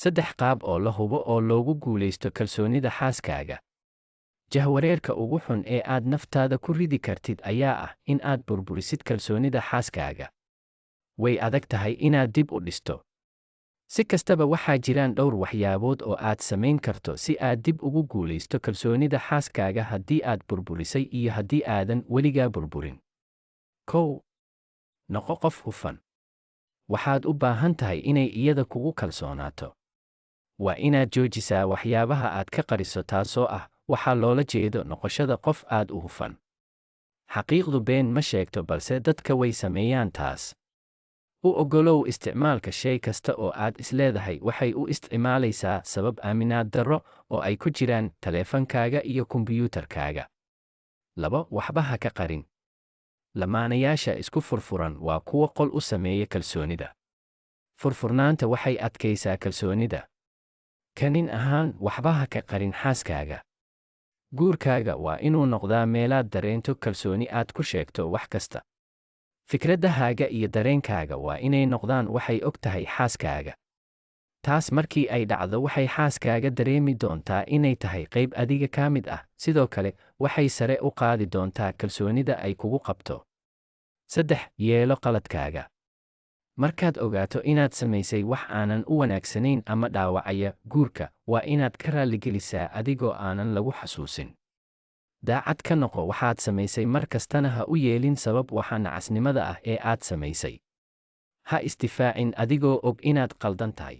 saddex qaab oo la hubo oo loogu guulaysto kalsoonida xaaskaaga. Jahwareerka ugu xun ee aad naftaada ku ridi kartid ayaa ah in aad burburisid kalsoonida xaaskaaga. Way adag tahay inaad dib u dhisto. Si kastaba waxaa jiraan dhowr waxyaabood oo aad samayn karto si aad dib ugu guulaysto kalsoonida xaaskaaga haddii aad burburisay iyo haddii aadan weligaa burburin. 1. Noqo qof hufan. Waxaad u baahan tahay inay iyada kugu kalsoonaato. Waa inaad joojisaa waxyaabaha aad ka qariso taasoo ah waxaa loola jeedo noqoshada qof aad u hufan. Xaqiiqdu been ma sheegto balse dadka way sameeyaan taas. U oggolow isticmaalka shay kasta oo aad isleedahay waxay u isticmaalaysaa sabab aaminaad darro oo ay ku jiraan taleefankaaga iyo kombiyuutarkaaga. 2. Waxba ha ka qarin. Lamaanayaasha isku furfuran waa kuwo qol u sameeya kalsoonida. Furfurnaanta waxay adkaysaa kalsoonida. Kanin ahaan waxba ha ka qarin xaaskaaga. Guurkaaga waa inuu noqdaa meelaad dareento kalsooni aad ku sheegto wax kasta. Fikradahaaga iyo dareenkaaga waa inay noqdaan waxay og tahay xaaskaaga. Taas markii ay dhacdo waxay xaaskaaga dareemi doontaa inay tahay qayb adiga ka mid ah, sidoo kale waxay sare u qaadi doontaa kalsoonida ay kugu qabto. 3. Yeelo qaladkaaga. Markaad ogaato inaad samaysay wax aanan u wanaagsanayn ama dhaawacaya guurka, waa inaad ka raalligelisaa adigoo aanan lagu xasuusin. Daacad ka noqo waxaad samaysay mar kastana ha u yeelin sabab waxa nacasnimada ah ee aad samaysay. Ha isdifaacin adigoo og inaad qaldan tahay.